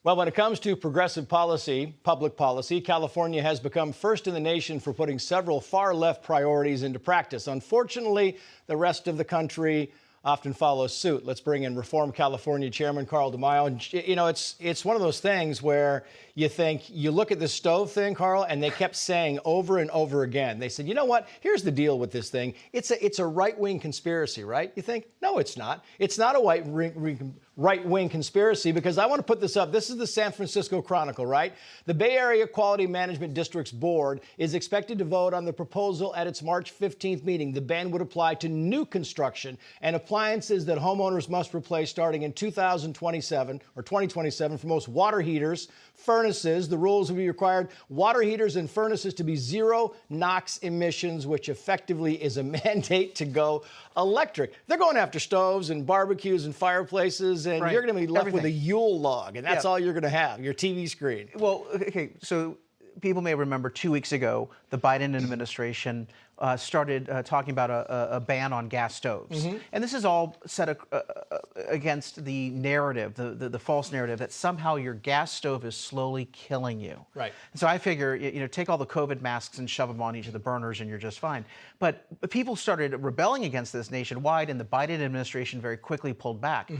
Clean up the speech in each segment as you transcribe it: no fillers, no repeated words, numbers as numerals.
Well, when it comes to progressive policy, public policy, California has become first in the nation for putting several far-left priorities into practice. Unfortunately, the rest of the country often follows suit. Let's bring in Reform California Chairman Carl DeMaio. And, you know, it's one of those things where you think, you look at the stove thing, Carl, and they kept saying over and over again, they said, you know what, here's the deal with this thing. It's a right-wing conspiracy, right? You think, no, it's not. It's not a right-wing conspiracy, because I want to put this up. This is the San Francisco Chronicle, right? The Bay Area Quality Management District's board is expected to vote on the proposal at its March 15th meeting. The ban would apply to new construction and appliances that homeowners must replace starting in 2027 or 2027 for most water heaters, furnaces. The rules will be required water heaters and furnaces to be zero NOx emissions, which effectively is a mandate to go electric. They're going after stoves and barbecues and fireplaces, and you're going to be left with a Yule log, and that's all you're going to have, your TV screen. Well, okay, so people may remember 2 weeks ago, the Biden administration started talking about a ban on gas stoves. And this is all set against the narrative, the false narrative that somehow your gas stove is slowly killing you. Right. And so I figure, you know, take all the COVID masks and shove them on each of the burners and you're just fine. But people started rebelling against this nationwide, and the Biden administration very quickly pulled back.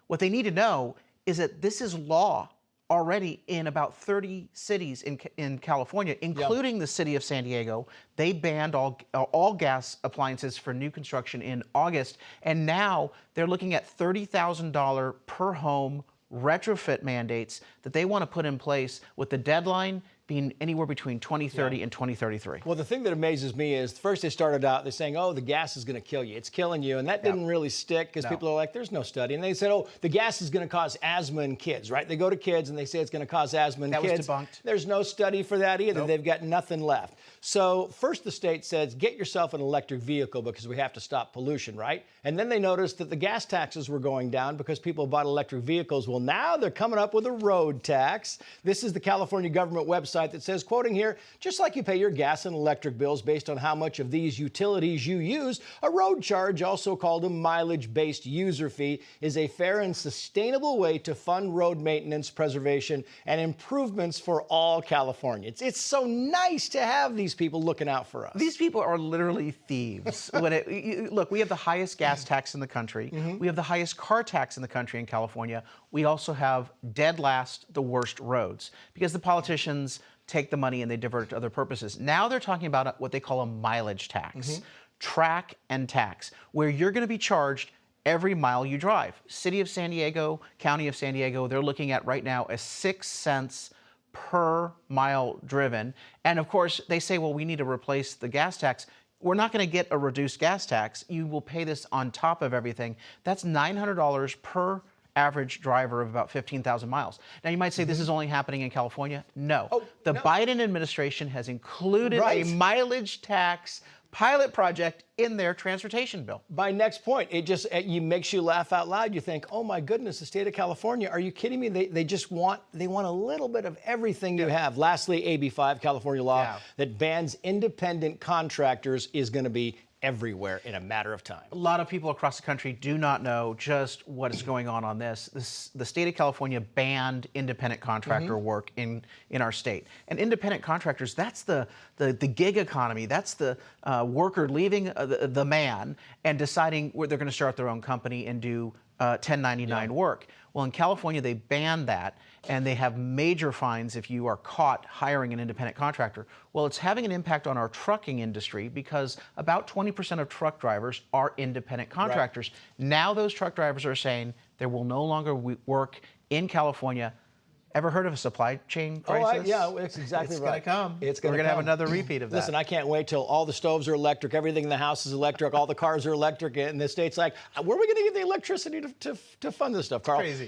What they need to know is that this is law already in about 30 cities in California, including the city of San Diego. They banned all gas appliances for new construction in August, and now they're looking at $30,000 per home retrofit mandates that they want to put in place, with the deadline being anywhere between 2030 and 2033. Well, the thing that amazes me is, first they started out, they're saying, oh, the gas is going to kill you. It's killing you. And that didn't really stick, because people are like, there's no study. And they said, oh, the gas is going to cause asthma in kids, right? They go to kids and they say it's going to cause asthma in kids. That was debunked. There's no study for that either. They've got nothing left. So first the state says, get yourself an electric vehicle because we have to stop pollution, right? And then they noticed that the gas taxes were going down because people bought electric vehicles. Well, now they're coming up with a road tax. This is the California government website that says, quoting here, just like you pay your gas and electric bills based on how much of these utilities you use, a road charge, also called a mileage-based user fee, is a fair and sustainable way to fund road maintenance, preservation, and improvements for all Californians. It's so nice to have these people looking out for us. These people are literally thieves. Look, we have the highest gas tax in the country. We have the highest car tax in the country in California. We also have, dead last, the worst roads, because the politicians take the money and they divert it to other purposes. Now they're talking about what they call a mileage tax, track and tax, where you're going to be charged every mile you drive. City of San Diego, County of San Diego, they're looking at right now a 6 cents per mile driven. And of course, they say, well, we need to replace the gas tax. We're not going to get a reduced gas tax. You will pay this on top of everything. That's $900 per average driver of about 15,000 miles. Now, you might say this is only happening in California. No. The Biden administration has included a mileage tax pilot project in their transportation bill. My next point, it makes you laugh out loud. You think, oh my goodness, the state of California, are you kidding me? They want a little bit of everything you have. Lastly, AB 5, California law that bans independent contractors, is going to be everywhere in a matter of time. A lot of people across the country do not know just what is going on this. The state of California banned independent contractor work in our state. And independent contractors, that's the gig economy. That's the worker leaving the man and deciding where they're going to start their own company and do 1099 work. Well, in California, they banned that, and they have major fines if you are caught hiring an independent contractor. Well, it's having an impact on our trucking industry, because about 20% of truck drivers are independent contractors. Now those truck drivers are saying they will no longer work in California. Ever heard of a supply chain crisis? Yeah, it's exactly right. It's going to come. We're going to have another repeat of that. Listen, I can't wait till all the stoves are electric, everything in the house is electric, all the cars are electric, and the state's like, where are we going to get the electricity to fund this stuff, Carl? Crazy.